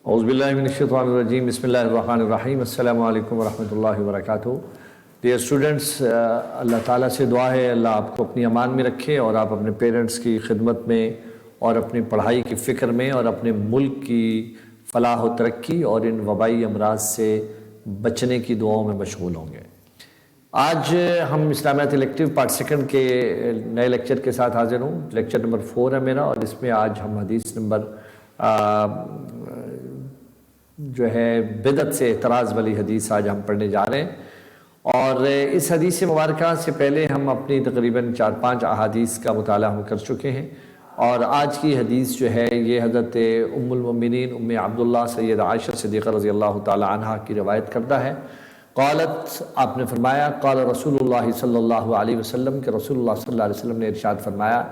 اعوذ باللہ من الشیطان الرجیم بسم اللہ الرحمن الرحیم السلام علیکم ورحمۃ اللہ وبرکاتہ۔ ڈیئر اسٹوڈنٹس، اللہ تعالیٰ سے دعا ہے اللہ آپ کو اپنی امان میں رکھے اور آپ اپنے پیرنٹس کی خدمت میں اور اپنی پڑھائی کی فکر میں اور اپنے ملک کی فلاح و ترقی اور ان وبائی امراض سے بچنے کی دعاؤں میں مشغول ہوں گے۔ آج ہم اسلامیات الیکٹیو پارٹ سیکنڈ کے نئے لیکچر کے ساتھ حاضر ہوں۔ لیکچر نمبر 4 ہے میرا، اور اس میں آج ہم حدیث نمبر جو ہے بدعت سے اعتراض والی حدیث آج ہم پڑھنے جا رہے ہیں۔ اور اس حدیث مبارکہ سے پہلے ہم اپنی تقریباً 4-5 احادیث کا مطالعہ ہم کر چکے ہیں، اور آج کی حدیث جو ہے یہ حضرت ام المؤمنین ام عبداللہ سید عائشہ صدیقہ رضی اللہ تعالی عنہا کی روایت کردہ ہے۔ قالت، آپ نے فرمایا، قال رسول اللہ صلی اللہ علیہ وسلم، کہ رسول اللہ صلی اللہ علیہ وسلم نے ارشاد فرمایا،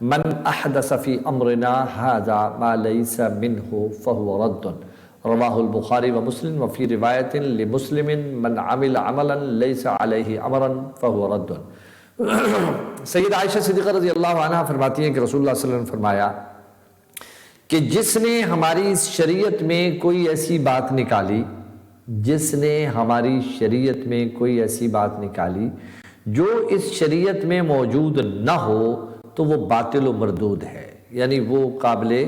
من احدث فی امرنا ھذا ما لیس منہ فہو رد، رواہ البخاری و مسلم، وفی روایت لمسلم من عمل عملا لیس علیہ امرا فہو رد۔ سید عائشہ صدیقہ رضی اللہ عنہ فرماتی ہیں کہ رسول اللہ صلی اللہ علیہ وسلم نے فرمایا کہ جس نے ہماری شریعت میں کوئی ایسی بات نکالی، جس نے ہماری شریعت میں کوئی ایسی بات نکالی جو اس شریعت میں موجود نہ ہو تو وہ باطل و مردود ہے، یعنی وہ قابل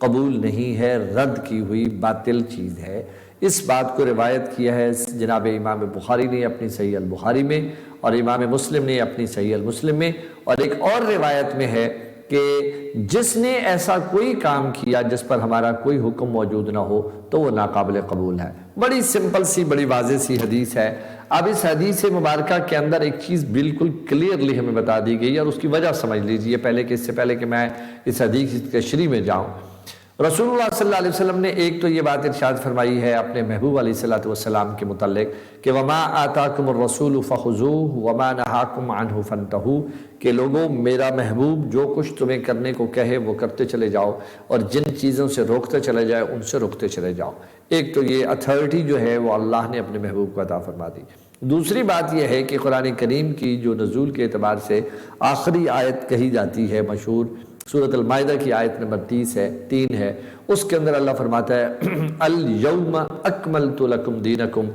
قبول نہیں ہے، رد کی ہوئی باطل چیز ہے۔ اس بات کو روایت کیا ہے جناب امام بخاری نے اپنی صحیح البخاری میں، اور امام مسلم نے اپنی صحیح المسلم میں، اور ایک اور روایت میں ہے کہ جس نے ایسا کوئی کام کیا جس پر ہمارا کوئی حکم موجود نہ ہو تو وہ ناقابل قبول ہے۔ بڑی سمپل سی، بڑی واضح سی حدیث ہے۔ اب اس حدیث مبارکہ کے اندر ایک چیز بالکل کلیئرلی ہمیں بتا دی گئی، اور اس کی وجہ سمجھ لیجئے پہلے کہ اس سے پہلے کہ میں اس حدیث کی تشریح میں جاؤں۔ رسول اللہ صلی اللہ علیہ وسلم نے ایک تو یہ بات ارشاد فرمائی ہے اپنے محبوب علیہ السلام کے متعلق کہ وَمَا آتَاكُمُ الرَّسُولُ فَخُذُوهُ وَمَا نَهَاكُمْ عَنْهُ فَانْتَهُوا، کہ لوگوں میرا محبوب جو کچھ تمہیں کرنے کو کہے وہ کرتے چلے جاؤ، اور جن چیزوں سے روکتے چلے جائے ان سے رکتے چلے جاؤ۔ ایک تو یہ اتھارٹی جو ہے وہ اللہ نے اپنے محبوب کو عطا فرما دی۔ دوسری بات یہ ہے کہ قرآن کریم کی جو نزول کے اعتبار سے آخری آیت کہی جاتی ہے مشہور سورۃ المائدہ کی آیت نمبر 3 ہے، اس کے اندر اللہ فرماتا ہے الَّيَوْمَ أَكْمَلْتُ لَكُمْ دِينَكُمْ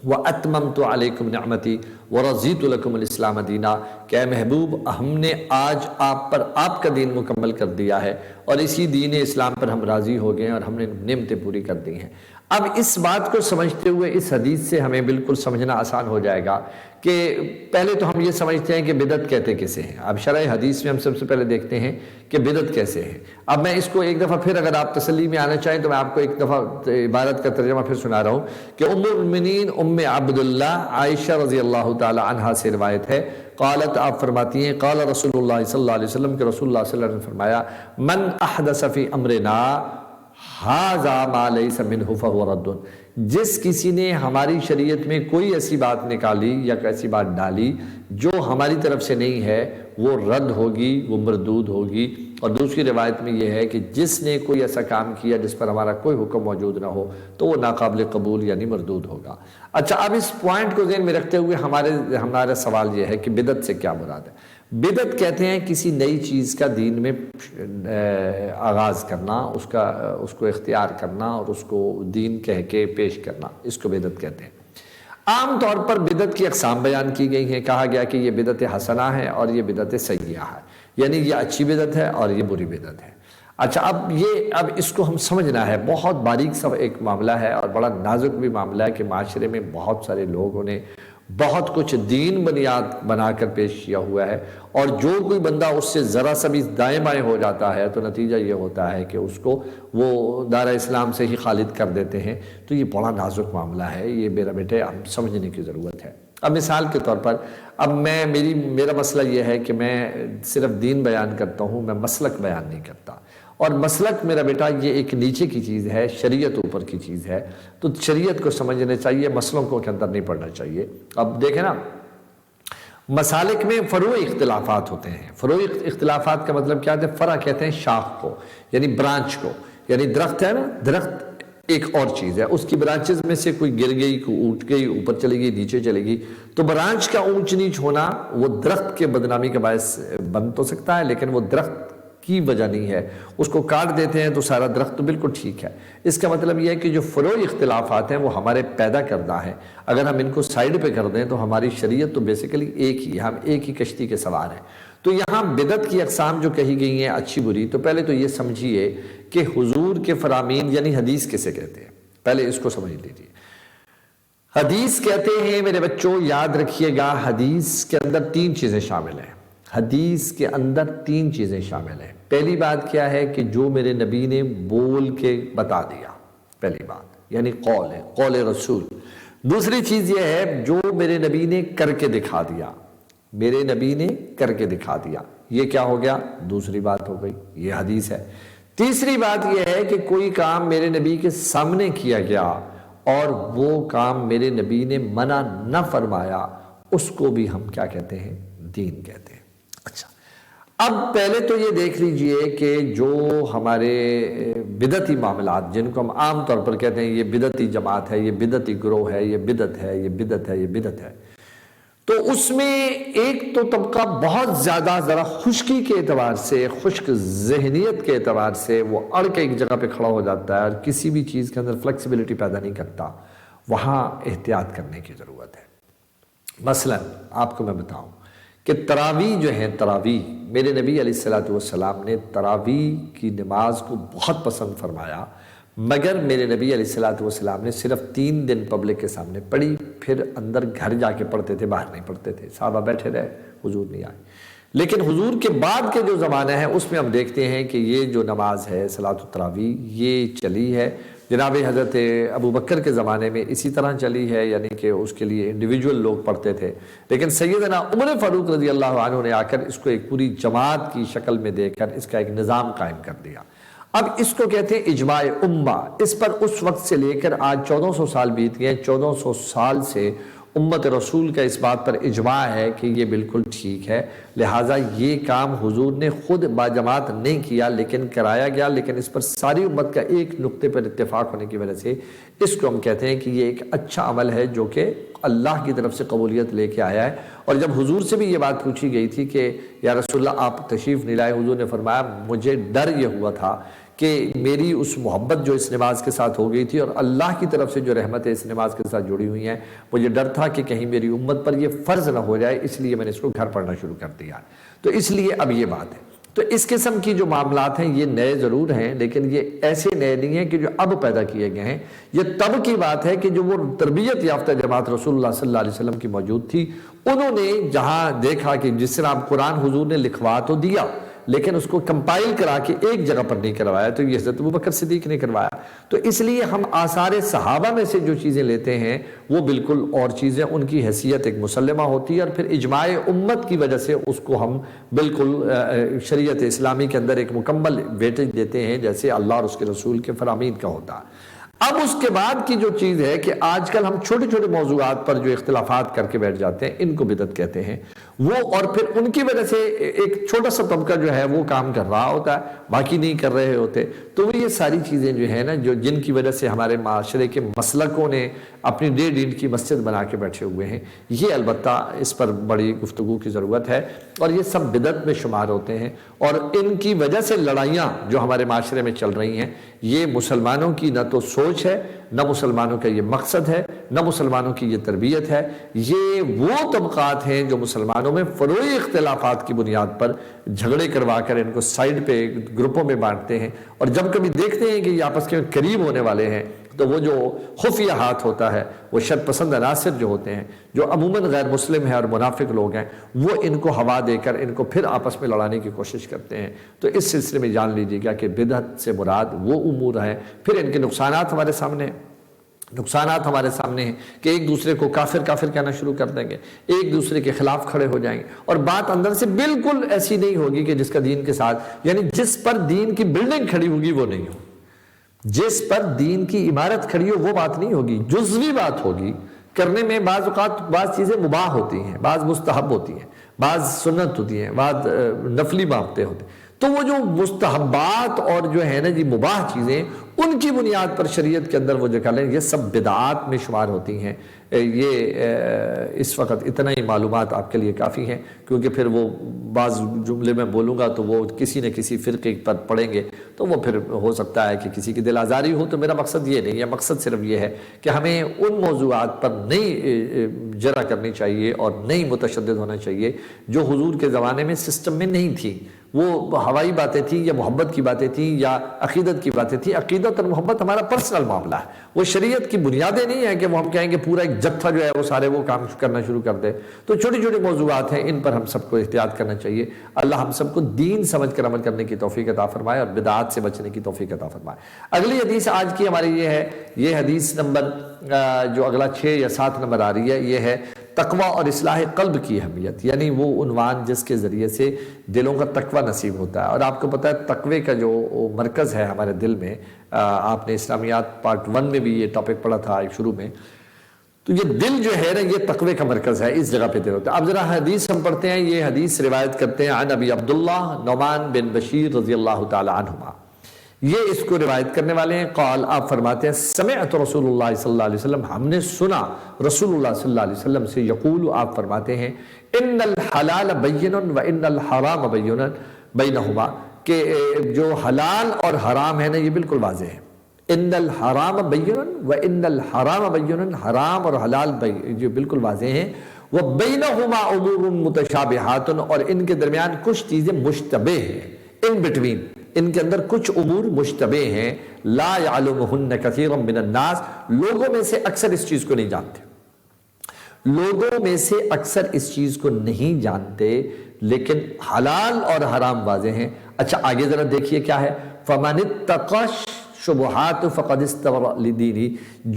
وَأَتْمَمْتُ عَلَيْكُمْ نِعْمَتِي وَرَضِيتُ لَكُمُ الْإِسْلَامَ دِينًا، کہ اے محبوب ہم نے آج آپ پر آپ کا دین مکمل کر دیا ہے، اور اسی دین اسلام پر ہم راضی ہو گئے ہیں، اور ہم نے نعمتیں پوری کر دی ہیں۔ اب اس بات کو سمجھتے ہوئے اس حدیث سے ہمیں بالکل سمجھنا آسان ہو جائے گا کہ پہلے تو ہم یہ سمجھتے ہیں کہ بدعت کہتے کسے ہیں۔ اب شرح حدیث میں ہم سب سے پہلے دیکھتے ہیں کہ بدعت کیسے ہے۔ اب میں اس کو ایک دفعہ پھر، اگر آپ تسلی میں آنا چاہیں تو میں آپ کو ایک دفعہ عبارت کا ترجمہ پھر سنا رہا ہوں کہ ام المؤمنین ام عبداللہ عائشہ رضی اللہ تعالی عنہا سے روایت ہے، قالت، آپ فرماتی ہیں، قال رسول اللہ صلی اللہ علیہ وسلم، کہ رسول اللہ صلی اللہ علیہ وسلم نے فرمایا، من احدث فی امرنا ھذا ما لیس منہ فہو رد، جس کسی نے ہماری شریعت میں کوئی ایسی بات نکالی یا ایسی بات ڈالی جو ہماری طرف سے نہیں ہے وہ رد ہوگی، وہ مردود ہوگی۔ اور دوسری روایت میں یہ ہے کہ جس نے کوئی ایسا کام کیا جس پر ہمارا کوئی حکم موجود نہ ہو تو وہ ناقابل قبول یعنی مردود ہوگا۔ اچھا، اب اس پوائنٹ کو ذہن میں رکھتے ہوئے ہمارا سوال یہ ہے کہ بدعت سے کیا مراد ہے؟ بدعت کہتے ہیں کسی نئی چیز کا دین میں آغاز کرنا، اس کو اختیار کرنا اور اس کو دین کہہ کے پیش کرنا، اس کو بدعت کہتے ہیں۔ عام طور پر بدعت کی اقسام بیان کی گئی ہیں، کہا گیا کہ یہ بدعت حسنہ ہے اور یہ بدعت سیئہ ہے، یعنی یہ اچھی بدعت ہے اور یہ بری بدعت ہے۔ اچھا، اب اس کو ہم سمجھنا ہے، بہت باریک سا ایک معاملہ ہے اور بڑا نازک بھی معاملہ ہے کہ معاشرے میں بہت سارے لوگوں نے بہت کچھ دین بنیاد بنا کر پیش کیا ہوا ہے، اور جو کوئی بندہ اس سے ذرا سا بھی دائیں بائیں ہو جاتا ہے تو نتیجہ یہ ہوتا ہے کہ اس کو وہ دارِ اسلام سے ہی خالد کر دیتے ہیں۔ تو یہ بڑا نازک معاملہ ہے، یہ میرا بیٹے ہم سمجھنے کی ضرورت ہے۔ اب مثال کے طور پر، اب میرا مسئلہ یہ ہے کہ میں صرف دین بیان کرتا ہوں، میں مسلک بیان نہیں کرتا، اور مسلک میرا بیٹا یہ ایک نیچے کی چیز ہے، شریعت اوپر کی چیز ہے، تو شریعت کو سمجھنے چاہیے، مسلکوں کے اندر نہیں پڑھنا چاہیے۔ اب دیکھیں نا، مسالک میں فروعی اختلافات ہوتے ہیں۔ فروعی اختلافات کا مطلب کیا ہے؟ فرع کہتے ہیں شاخ کو، یعنی برانچ کو، یعنی درخت ہے نا، درخت ایک اور چیز ہے، اس کی برانچز میں سے کوئی گر گئی، کوئی اونٹ گئی، اوپر چلے گئی، نیچے چلے گی، تو برانچ کا اونچ نیچ ہونا وہ درخت کے بدنامی کا باعث بن تو سکتا ہے، لیکن وہ درخت کی وجہ نہیں ہے، اس کو کاٹ دیتے ہیں تو سارا درخت تو بالکل ٹھیک ہے۔ اس کا مطلب یہ ہے کہ جو فروعی اختلافات ہیں وہ ہمارے پیدا کردہ ہیں، اگر ہم ان کو سائیڈ پہ کر دیں تو ہماری شریعت تو بیسیکلی ایک ہی ہے، ہم ایک ہی کشتی کے سوار ہیں۔ تو یہاں بدعت کی اقسام جو کہی گئی ہیں اچھی بری، تو پہلے تو یہ سمجھیے کہ حضور کے فرامین یعنی حدیث کسے کہتے ہیں، پہلے اس کو سمجھ لیجیے۔ حدیث کہتے ہیں میرے بچوں، یاد رکھیے گا، حدیث کے اندر 3 چیزیں شامل ہیں۔ حدیث کے اندر 3 چیزیں شامل ہیں۔ پہلی بات کیا ہے کہ جو میرے نبی نے بول کے بتا دیا، پہلی بات یعنی قول ہے، قول رسول۔ دوسری چیز یہ ہے جو میرے نبی نے کر کے دکھا دیا، میرے نبی نے کر کے دکھا دیا، یہ کیا ہو گیا؟ دوسری بات ہو گئی، یہ حدیث ہے۔ تیسری بات یہ ہے کہ کوئی کام میرے نبی کے سامنے کیا گیا اور وہ کام میرے نبی نے منع نہ فرمایا، اس کو بھی ہم کیا کہتے ہیں؟ دین کہتے ہیں۔ اچھا، اب پہلے تو یہ دیکھ لیجئے کہ جو ہمارے بدعتی معاملات جن کو ہم عام طور پر کہتے ہیں یہ بدعتی جماعت ہے، یہ بدعتی گروہ ہے، یہ بدعت ہے، یہ بدعت ہے، یہ بدعت ہے، تو اس میں ایک تو طبقہ بہت زیادہ ذرا خشکی کے اعتبار سے، خشک ذہنیت کے اعتبار سے وہ اڑ کے ایک جگہ پہ کھڑا ہو جاتا ہے اور کسی بھی چیز کے اندر فلیکسیبلٹی پیدا نہیں کرتا، وہاں احتیاط کرنے کی ضرورت ہے۔ مثلا آپ کو میں بتاؤں کہ تراویح جو ہے، تراویح میرے نبی علیہ السلام نے تراویح کی نماز کو بہت پسند فرمایا، مگر میرے نبی علیہ السلام نے صرف 3 دن پبلک کے سامنے پڑھی، پھر اندر گھر جا کے پڑھتے تھے، باہر نہیں پڑھتے تھے، صحابہ بیٹھے رہے، حضور نہیں آئے۔ لیکن حضور کے بعد کے جو زمانہ ہے اس میں ہم دیکھتے ہیں کہ یہ جو نماز ہے صلاۃ التراویح یہ چلی ہے۔ جناب حضرت ابو بکر کے زمانے میں اسی طرح چلی ہے، یعنی کہ اس کے لیے انڈیویجول لوگ پڑھتے تھے، لیکن سیدنا عمر فاروق رضی اللہ عنہ نے آ کر اس کو ایک پوری جماعت کی شکل میں دے کر اس کا ایک نظام قائم کر دیا۔ اب اس کو کہتے ہیں اجماع امہ۔ اس پر اس وقت سے لے کر آج 1400 سال بیت گئے، 1400 سال سے امت رسول کا اس بات پر اجماع ہے کہ یہ بالکل ٹھیک ہے، لہٰذا یہ کام حضور نے خود باجماعت نہیں کیا لیکن کرایا گیا، لیکن اس پر ساری امت کا ایک نقطے پر اتفاق ہونے کی وجہ سے اس کو ہم کہتے ہیں کہ یہ ایک اچھا عمل ہے جو کہ اللہ کی طرف سے قبولیت لے کے آیا ہے۔ اور جب حضور سے بھی یہ بات پوچھی گئی تھی کہ یا رسول اللہ آپ تشریف نہیں لائے، حضور نے فرمایا مجھے ڈر یہ ہوا تھا کہ میری اس محبت جو اس نماز کے ساتھ ہو گئی تھی اور اللہ کی طرف سے جو رحمتیں اس نماز کے ساتھ جڑی ہوئی ہیں، مجھے ڈر تھا کہ کہیں میری امت پر یہ فرض نہ ہو جائے، اس لیے میں نے اس کو گھر پڑھنا شروع کر دیا۔ تو اس لیے اب یہ بات ہے۔ تو اس قسم کی جو معاملات ہیں یہ نئے ضرور ہیں، لیکن یہ ایسے نئے نہیں ہیں کہ جو اب پیدا کیے گئے ہیں۔ یہ تب کی بات ہے کہ جو وہ تربیت یافتہ جماعت رسول اللہ صلی اللہ علیہ وسلم کی موجود تھی، انہوں نے جہاں دیکھا کہ جس طرح اب قرآن حضور نے لکھوا تو دیا لیکن اس کو کمپائل کرا کے ایک جگہ پر نہیں کروایا، تو یہ حضرت ابوبکر صدیق نے کروایا۔ تو اس لیے ہم آثار صحابہ میں سے جو چیزیں لیتے ہیں وہ بالکل اور چیزیں، ان کی حیثیت ایک مسلمہ ہوتی ہے، اور پھر اجماع امت کی وجہ سے اس کو ہم بالکل شریعت اسلامی کے اندر ایک مکمل ویٹیج دیتے ہیں جیسے اللہ اور اس کے رسول کے فرامین کا ہوتا ہے۔ اب اس کے بعد کی جو چیز ہے کہ آج کل ہم چھوٹے چھوٹے موضوعات پر جو اختلافات کر کے بیٹھ جاتے ہیں، ان کو بدعت کہتے ہیں وہ، اور پھر ان کی وجہ سے ایک چھوٹا سا طبقہ جو ہے وہ کام کر رہا ہوتا ہے، باقی نہیں کر رہے ہوتے۔ تو وہ یہ ساری چیزیں جو ہے نا جو جن کی وجہ سے ہمارے معاشرے کے مسلکوں نے اپنی 1.5 اینٹ کی مسجد بنا کے بیٹھے ہوئے ہیں، یہ البتہ اس پر بڑی گفتگو کی ضرورت ہے، اور یہ سب بدعت میں شمار ہوتے ہیں، اور ان کی وجہ سے لڑائیاں جو ہمارے معاشرے میں چل رہی ہیں، یہ مسلمانوں کی نہ تو سوچ ہے، نہ مسلمانوں کا یہ مقصد ہے، نہ مسلمانوں کی یہ تربیت ہے۔ یہ وہ طبقات ہیں جو مسلمانوں میں فروعی اختلافات کی بنیاد پر جھگڑے کروا کر ان کو سائیڈ پہ گروپوں میں بانٹتے ہیں، اور جب کبھی دیکھتے ہیں کہ یہ آپس کے قریب ہونے والے ہیں تو وہ جو خفیہ ہاتھ ہوتا ہے، وہ شر پسند عناصر جو ہوتے ہیں، جو عموماً غیر مسلم ہیں اور منافق لوگ ہیں، وہ ان کو ہوا دے کر ان کو پھر آپس میں لڑانے کی کوشش کرتے ہیں۔ تو اس سلسلے میں جان لیجیے گا کہ بدعت سے مراد وہ امور ہیں، پھر ان کے نقصانات ہمارے سامنے ہیں۔ نقصانات ہمارے سامنے ہیں کہ ایک دوسرے کو کافر کافر کہنا شروع کر دیں گے، ایک دوسرے کے خلاف کھڑے ہو جائیں گے، اور بات اندر سے بالکل ایسی نہیں ہوگی کہ جس کا دین کے ساتھ، یعنی جس پر دین کی بلڈنگ کھڑی ہوگی وہ نہیں ہوگی، جس پر دین کی عمارت کھڑی ہو وہ بات نہیں ہوگی، جزوی بات ہوگی۔ کرنے میں بعض اوقات بعض چیزیں مباح ہوتی ہیں، بعض مستحب ہوتی ہیں، بعض سنت ہوتی ہیں، بعض نفلی باتیں ہوتی ہیں۔ تو وہ جو مستحبات اور جو ہے نا جی مباح چیزیں، ان کی بنیاد پر شریعت کے اندر وہ جو کہیں یہ سب بدعات میں شمار ہوتی ہیں۔ یہ اس وقت اتنا ہی معلومات آپ کے لیے کافی ہیں، کیونکہ پھر وہ بعض جملے میں بولوں گا تو وہ کسی نہ کسی فرقے پر پڑیں گے تو وہ پھر ہو سکتا ہے کہ کسی کی دل آزاری ہو۔ تو میرا مقصد یہ نہیں ہے، مقصد صرف یہ ہے کہ ہمیں ان موضوعات پر نئی جرح کرنی چاہیے اور نئی متشدد ہونا چاہیے جو حضور کے زمانے میں سسٹم میں نہیں تھی۔ وہ ہوائی باتیں تھیں یا محبت کی باتیں تھیں یا عقیدت کی باتیں تھیں۔ عقیدت اور محبت ہمارا پرسنل معاملہ ہے، وہ شریعت کی بنیادیں نہیں ہیں کہ وہ ہم کہیں گے پورا ایک جتھا جو ہے وہ سارے وہ کام کرنا شروع کر دے۔ تو چھوٹی چھوٹی موضوعات ہیں، ان پر ہم سب کو احتیاط کرنا چاہیے۔ اللہ ہم سب کو دین سمجھ کر عمل کرنے کی توفیق عطا فرمائے اور بدعات سے بچنے کی توفیق عطا فرمائے۔ اگلی حدیث آج کی ہماری یہ ہے، یہ حدیث نمبر جو اگلا 6 یا 7 نمبر آ رہی ہے، یہ ہے تقوی اور اصلاح قلب کی اہمیت، یعنی وہ عنوان جس کے ذریعے سے دلوں کا تقوی نصیب ہوتا ہے۔ اور آپ کو پتہ ہے تقوی کا جو مرکز ہے ہمارے دل میں، آپ نے اسلامیات پارٹ 1 میں بھی یہ ٹاپک پڑھا تھا ایک شروع میں، تو یہ دل جو ہے نا یہ تقوی کا مرکز ہے، اس جگہ پہ دل ہوتا ہے۔ اب ذرا حدیث ہم پڑھتے ہیں، یہ حدیث روایت کرتے ہیں عن ابی عبداللہ نعمان بن بشیر رضی اللہ تعالی عنہما، یہ اس کو روایت کرنے والے ہیں۔ قال، آپ فرماتے ہیں سمعت رسول اللہ صلی اللہ علیہ وسلم، ہم نے سنا رسول اللہ صلی اللہ علیہ وسلم سے، یقول، آپ فرماتے ہیں ان الحلال بین و ان الحرام بین بینہما، کہ جو حلال اور حرام ہے نا یہ بالکل واضح ہے۔ ان الحرام بین و ان الحرام بین، حرام اور حلال جو بالکل واضح ہیں۔ وبینہما امور متشابہات، اور ان کے درمیان کچھ چیزیں مشتبہ ہیں، ان بٹوین ان کے اندر کچھ امور مشتبہ ہیں۔ لا یعلمہن کثیر من الناس، لوگوں میں سے اکثر اس چیز کو نہیں جانتے، لوگوں میں سے اکثر اس چیز کو نہیں جانتے، لیکن حلال اور حرام واضح ہیں۔ اچھا آگے ذرا دیکھیے کیا ہے، فَمَنِ اتَّقَى الشُّبُهَاتِ فَقَدِ اسْتَبْرَأَ لِدِينِهِ،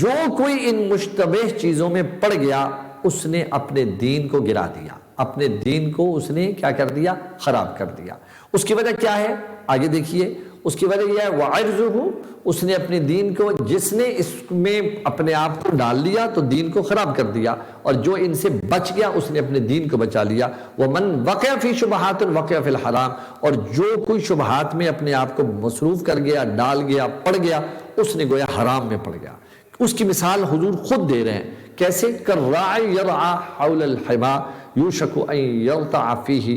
جو کوئی ان مشتبہ چیزوں میں پڑ گیا اس نے اپنے دین کو گرا دیا، اپنے دین کو اس نے کیا کر دیا، خراب کر دیا۔ اس کی وجہ کیا ہے، آگے دیکھیے، اس کی وجہ یہ ہے وَعِرْضُهُ، اس نے اپنے دین کو، جس نے اس میں اپنے آپ کو ڈال دیا تو دین کو خراب کر دیا، اور جو ان سے بچ گیا اس نے اپنے دین کو بچا لیا۔ وَمَنْ وَقِعَ فِي شُبْهَاتٍ وَقِعَ فِي الْحَرَامِ، اور جو کوئی شبہات میں اپنے آپ کو مصروف کر گیا، ڈال گیا، پڑ گیا، اس نے گویا حرام میں پڑ گیا۔ اس کی مثال حضور خود دے رہے ہیں، کیسے، کَالرَّاعِ يَرْعَى حَوْلَ الْحِمَىٰ يُوشَكُ أَن يَرْتَعَ فِيهِ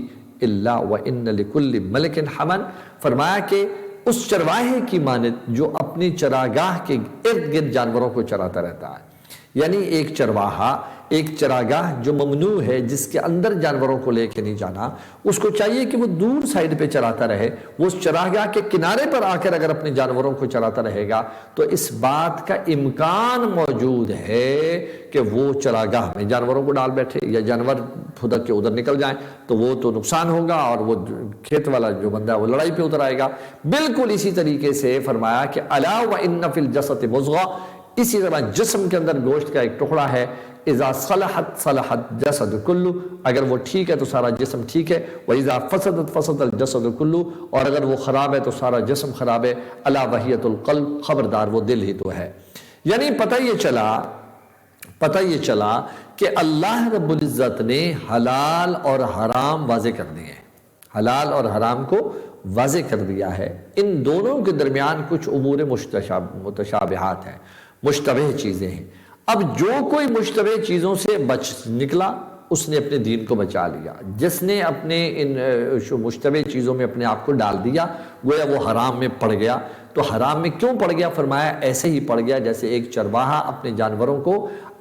إِلَّا وَإِنَّ لِكُلِّ مَلِكٍ حَمًا، فرمایا کہ اس چرواہے کی مانند جو اپنی چراگاہ کے ارد گرد جانوروں کو چراتا رہتا ہے، یعنی ایک چرواہا، ایک چراگاہ جو ممنوع ہے، جس کے اندر جانوروں کو لے کے نہیں جانا، اس کو چاہیے کہ وہ دور سائیڈ پہ چراتا رہے۔ وہ اس چراگاہ کے کنارے پر آ کر اگر اپنے جانوروں کو چراتا رہے گا تو اس بات کا امکان موجود ہے کہ وہ چراگاہ میں جانوروں کو ڈال بیٹھے، یا جانور پھدک کے ادھر نکل جائیں تو وہ تو نقصان ہوگا، اور وہ کھیت والا جو بندہ ہے وہ لڑائی پہ اتر آئے گا۔ بالکل اسی طریقے سے فرمایا کہ الا وان فی الجسد مضغہ، اسی طرح جسم کے اندر گوشت کا ایک ٹکڑا ہے، اذا صلحت صلحت جسد کلو، اگر وہ ٹھیک ہے تو سارا جسم ٹھیک ہے، واذا فسدت فسد الجسد کلو، اور اگر وہ خراب ہے تو سارا جسم خراب ہے، الا وحیۃ القلب، خبردار وہ دل ہی تو ہے۔ یعنی پتہ یہ چلا کہ اللہ رب العزت نے حلال اور حرام واضح کر دیے ہیں، حلال اور حرام کو واضح کر دیا ہے۔ ان دونوں کے درمیان کچھ امور متشابہات ہیں، مشتبہ چیزیں ہیں۔ اب جو کوئی مشتبہ چیزوں سے بچ نکلا اس نے اپنے دین کو بچا لیا، جس نے اپنے ان مشتبہ چیزوں میں اپنے آپ کو ڈال دیا گویا وہ حرام میں پڑ گیا۔ تو حرام میں کیوں پڑ گیا، فرمایا ایسے ہی پڑ گیا جیسے ایک چرواہا اپنے جانوروں کو،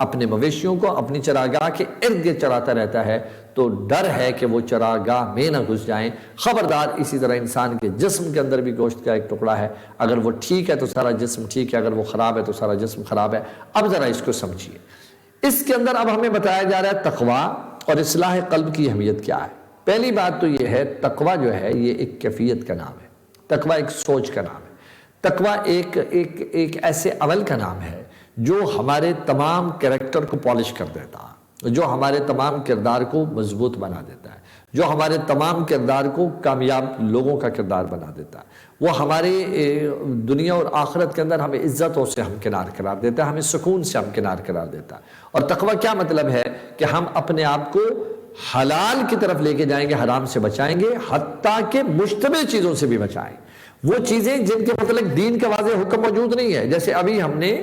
اپنے مویشیوں کو اپنی چراگاہ کے ارد گرد چراتا رہتا ہے، تو ڈر ہے کہ وہ چراگاہ میں نہ گھس جائیں۔ خبردار اسی طرح انسان کے جسم کے اندر بھی گوشت کا ایک ٹکڑا ہے، اگر وہ ٹھیک ہے تو سارا جسم ٹھیک ہے، اگر وہ خراب ہے تو سارا جسم خراب ہے۔ اب ذرا اس کو سمجھیے، اس کے اندر اب ہمیں بتایا جا رہا ہے تقوی اور اصلاح قلب کی اہمیت کیا ہے۔ پہلی بات تو یہ ہے، تقوی جو ہے یہ ایک کیفیت کا نام ہے، تقوی ایک سوچ کا نام ہے، تقوی ایک ایسے عمل کا نام ہے جو ہمارے تمام کریکٹر کو پالش کر دیتا ہے، جو ہمارے تمام کردار کو مضبوط بنا دیتا ہے، جو ہمارے تمام کردار کو کامیاب لوگوں کا کردار بنا دیتا ہے۔ وہ ہمارے دنیا اور آخرت کے اندر ہمیں عزتوں سے ہمکنار قرار دیتا ہے، ہمیں سکون سے ہمکنار قرار دیتا ہے۔ اور تقوی کیا مطلب ہے کہ ہم اپنے آپ کو حلال کی طرف لے کے جائیں گے، حرام سے بچائیں گے، حتیٰ کہ مشتبہ چیزوں سے بھی بچائیں۔ وہ چیزیں جن کے متعلق دین کا واضح حکم موجود نہیں ہے. جیسے ابھی ہم نے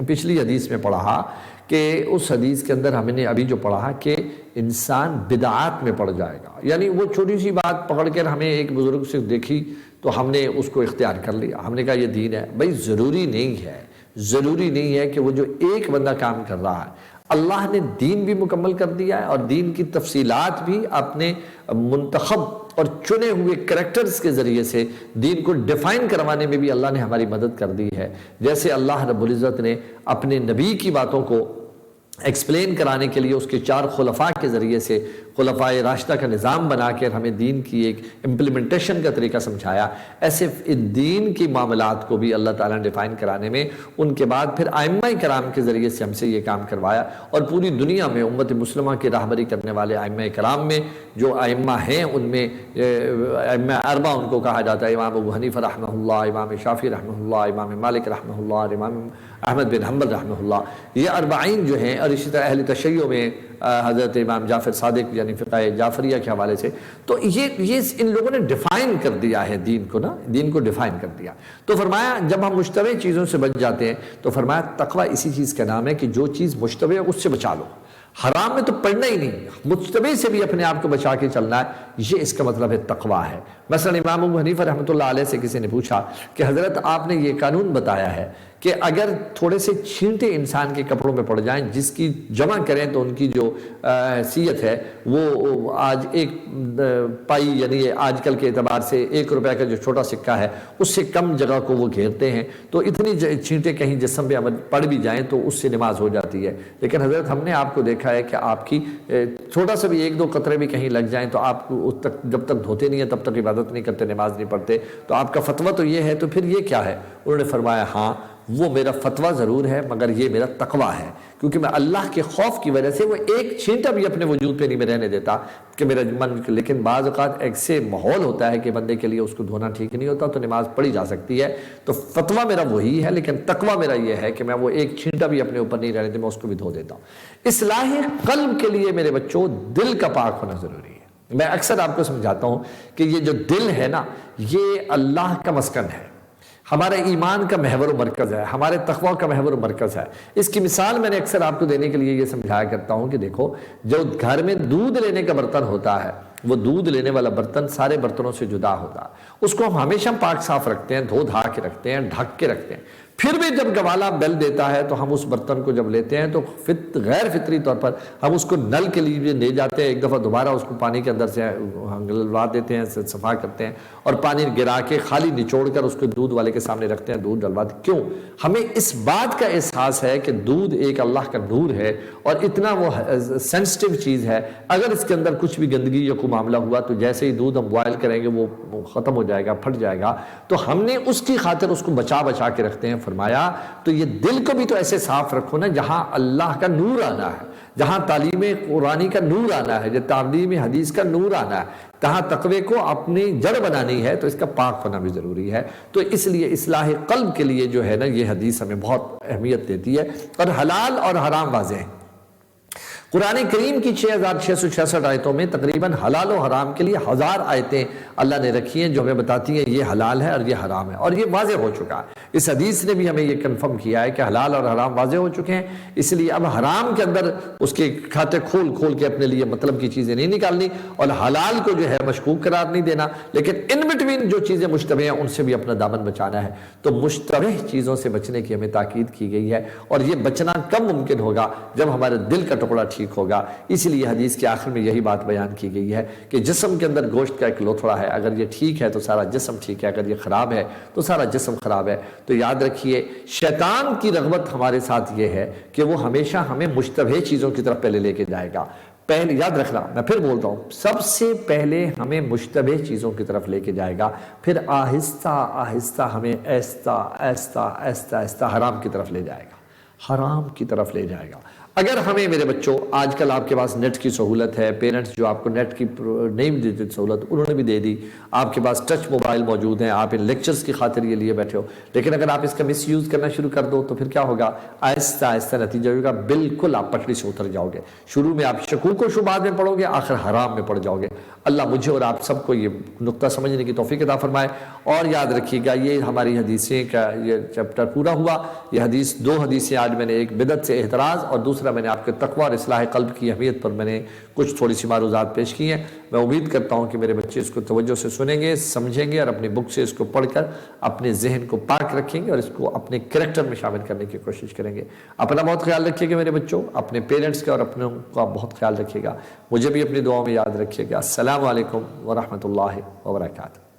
پچھلی حدیث میں پڑھا کہ اس حدیث کے اندر ہم نے ابھی جو پڑھا کہ انسان بدعات میں پڑ جائے گا. یعنی وہ چھوٹی سی بات پکڑ کر ہمیں ایک بزرگ سے دیکھی تو ہم نے اس کو اختیار کر لیا, ہم نے کہا یہ دین ہے. بھائی ضروری نہیں ہے, ضروری نہیں ہے کہ وہ جو ایک بندہ کام کر رہا ہے, اللہ نے دین بھی مکمل کر دیا ہے اور دین کی تفصیلات بھی اپنے منتخب اور چنے ہوئے کریکٹرز کے ذریعے سے دین کو ڈیفائن کروانے میں بھی اللہ نے ہماری مدد کر دی ہے. جیسے اللہ رب العزت نے اپنے نبی کی باتوں کو ایکسپلین کرانے کے لیے اس کے 4 خلفاء کے ذریعے سے خلفائے راشدہ کا نظام بنا کر ہمیں دین کی ایک امپلیمنٹیشن کا طریقہ سمجھایا, ایسے دین کی معاملات کو بھی اللہ تعالیٰ نے ڈیفائن کرانے میں ان کے بعد پھر ائمہ کرام کے ذریعے سے ہم سے یہ کام کروایا. اور پوری دنیا میں امت مسلمہ کی راہبری کرنے والے ائمہ کرام میں جو ائمہ ہیں ان میں ائمہ اربعہ ان کو کہا جاتا ہے, امام ابو حنیفہ رحمہ اللہ, امام شافعی رحمہ اللہ, امام مالک رحمہ اللہ اور امام احمد بن حنبل رحمہ اللہ. یہ 40 جو ہیں, اور اسی طرح اہل تشیع میں حضرت امام جعفر صادق یعنی فقہ جعفریہ کے حوالے سے. تو یہ ان لوگوں نے ڈیفائن کر دیا ہے دین کو, دین کو ڈیفائن کر دیا. تو فرمایا جب ہم مشتبہ چیزوں سے بچ جاتے ہیں تو فرمایا تقوی اسی چیز کا نام ہے کہ جو چیز مشتبہ ہے اس سے بچا لو. حرام میں تو پڑھنا ہی نہیں, مشتبہ سے بھی اپنے آپ کو بچا کے چلنا ہے, یہ اس کا مطلب ہے تقوی ہے. مثلا امام ابو حنیفہ رحمۃ اللہ علیہ سے کسی نے پوچھا کہ حضرت آپ نے یہ قانون بتایا ہے کہ اگر تھوڑے سے چھینٹے انسان کے کپڑوں میں پڑ جائیں جس کی جمع کریں تو ان کی جو حیثیت ہے وہ آج 1 پائی یعنی آج کل کے اعتبار سے 1 روپے کا جو چھوٹا سکہ ہے اس سے کم جگہ کو وہ گھیرتے ہیں, تو اتنی چھینٹے کہیں جسم پہ پڑ بھی جائیں تو اس سے نماز ہو جاتی ہے. لیکن حضرت ہم نے آپ کو دیکھا ہے کہ آپ کی چھوٹا سا بھی 1-2 قطرے بھی کہیں لگ جائیں تو آپ جب تک دھوتے نہیں ہیں تب تک عبادت نہیں کرتے, نماز نہیں پڑھتے. تو آپ کا فتویٰ تو یہ ہے, تو پھر یہ کیا ہے؟ انہوں نے فرمایا ہاں وہ میرا فتویٰ ضرور ہے مگر یہ میرا تقویٰ ہے, کیونکہ میں اللہ کے خوف کی وجہ سے وہ ایک چھینٹا بھی اپنے وجود پہ نہیں میں رہنے دیتا کہ میرا من. لیکن بعض اوقات ایک سے ماحول ہوتا ہے کہ بندے کے لیے اس کو دھونا ٹھیک نہیں ہوتا تو نماز پڑھی جا سکتی ہے. تو فتویٰ میرا وہی ہے لیکن تقویٰ میرا یہ ہے کہ میں وہ ایک چھینٹا بھی اپنے اوپر نہیں رہنے دیتا, میں اس کو بھی دھو دیتا ہوں. اصلاح قلب کے لیے میرے بچوں دل کا پاک ہونا ضروری ہے. میں اکثر آپ کو سمجھاتا ہوں کہ یہ جو دل ہے نا یہ اللہ کا مسکن ہے, ہمارے ایمان کا محور و مرکز ہے, ہمارے تقویٰ کا محور و مرکز ہے. اس کی مثال میں نے اکثر آپ کو دینے کے لیے یہ سمجھایا کرتا ہوں کہ دیکھو جو گھر میں دودھ لینے کا برتن ہوتا ہے وہ دودھ لینے والا برتن سارے برتنوں سے جدا ہوتا ہے, اس کو ہم ہمیشہ پاک صاف رکھتے ہیں, دھو دھا کے رکھتے ہیں, ڈھک کے رکھتے ہیں. پھر بھی جب گوالا بل دیتا ہے تو ہم اس برتن کو جب لیتے ہیں تو غیر فطری طور پر ہم اس کو نل کے لیے لے جاتے ہیں, ایک دفعہ دوبارہ اس کو پانی کے اندر سے گلوا دیتے ہیں, صفا کرتے ہیں اور پانی گرا کے خالی نچوڑ کر اس کو دودھ والے کے سامنے رکھتے ہیں, دودھ ڈلواتے ہیں. کیوں؟ ہمیں اس بات کا احساس ہے کہ دودھ ایک اللہ کا نور ہے اور اتنا وہ سینسٹیو چیز ہے, اگر اس کے اندر کچھ بھی گندگی یا کوئی معاملہ ہوا تو جیسے ہی دودھ ہم بوائل کریں گے وہ ختم ہو جائے گا, پھٹ جائے گا. تو ہم نے اس کی خاطر اس کو بچا کے رکھتے ہیں. فرمایا تو یہ دل کو بھی تو ایسے صاف رکھو نا جہاں اللہ کا نور آنا ہے, جہاں تعلیم قرآنی کا نور آنا ہے, جہاں تعلیم حدیث کا نور آنا ہے, تہاں تقوی کو اپنی جڑ بنانی ہے تو اس کا پاک ہونا بھی ضروری ہے. تو اس لیے اصلاح قلب کے لیے جو ہے نا یہ حدیث ہمیں بہت اہمیت دیتی ہے. اور حلال اور حرام واضح ہیں. قرآن کریم کی 6666 آیتوں میں تقریباً حلال و حرام کے لیے 1000 آیتیں اللہ نے رکھی ہیں جو ہمیں بتاتی ہیں یہ حلال ہے اور یہ حرام ہے, اور یہ واضح ہو چکا ہے. اس حدیث نے بھی ہمیں یہ کنفرم کیا ہے کہ حلال اور حرام واضح ہو چکے ہیں. اس لیے اب حرام کے اندر اس کے کھاتے کھول کے اپنے لیے مطلب کی چیزیں نہیں نکالنی اور حلال کو جو ہے مشکوک قرار نہیں دینا, لیکن ان بٹوین جو چیزیں مشتبہ ہیں ان سے بھی اپنا دامن بچانا ہے. تو مشتبہ چیزوں سے بچنے کی ہمیں تاکید کی گئی ہے, اور یہ بچنا کب ممکن ہوگا جب ہمارے دل کا ٹکڑا ٹھیک ہوگا. اس لیے حدیث کے آخر میں یہی بات بیان کی گئی ہے کہ جسم کے اندر گوشت کا ایک لوتھڑا ہے, اگر یہ ٹھیک ہے تو سارا جسم ٹھیک ہے, اگر یہ خراب ہے تو سارا جسم خراب ہے. تو یاد رکھیے شیطان کی رغبت ہمارے ساتھ یہ ہے کہ وہ ہمیشہ ہمیں مشتبہ چیزوں کی طرف پہلے لے کے جائے گا. پہلے یاد رکھنا, میں پھر بولتا ہوں, سب سے پہلے ہمیں مشتبہ چیزوں کی طرف لے کے جائے گا, پھر آہستہ آہستہ ہمیں آہستہ آہستہ آہستہ آہستہ حرام کی طرف لے جائے گا, حرام کی طرف لے جائے گا. اگر ہمیں میرے بچوں آج کل آپ کے پاس نیٹ کی سہولت ہے، پیرنٹس جو آپ کو نیٹ کی نہیں دیتے سہولت انہوں نے بھی دے دی، آپ کے پاس ٹچ موبائل موجود ہیں، آپ ان لیکچرز کی خاطر یہ لیے بیٹھے ہو، لیکن اگر آپ اس کا مس یوز کرنا شروع کر دو تو پھر کیا ہوگا؟ آہستہ آہستہ نتیجہ ہوگا بالکل آپ پٹڑی سے اتر جاؤ گے، شروع میں آپ شکوک و شبہات میں پڑو گے، آخر حرام میں پڑ جاؤ گے۔ اللہ مجھے اور آپ سب کو یہ نقطہ سمجھنے کی توفیق عطا فرمائے، اور یاد رکھیے گا یہ ہماری حدیثیں کا یہ چیپٹر پورا ہوا۔ یہ دو حدیثیں آج میں نے، ایک بدعت سے احتراز اور دوسرا میں نے آپ کے تقوی اور اصلاح قلب کی اہمیت پر میں نے کچھ تھوڑی سی معروضات پیش کی ہیں۔ میں امید کرتا ہوں کہ میرے بچے اس کو توجہ سے سنیں گے، سمجھیں گے، اور اپنی بک سے اس کو پڑھ کر اپنے ذہن کو پاک رکھیں گے اور اس کو اپنے کریکٹر میں شامل کرنے کی کوشش کریں گے۔ اپنا بہت خیال رکھیے گا میرے بچوں، اپنے پیرنٹس کا اور اپنوں کا بہت خیال رکھیے گا، مجھے بھی اپنی دعاؤں میں یاد رکھیے گا۔ السلام علیکم ورحمۃ اللہ وبرکاتہ۔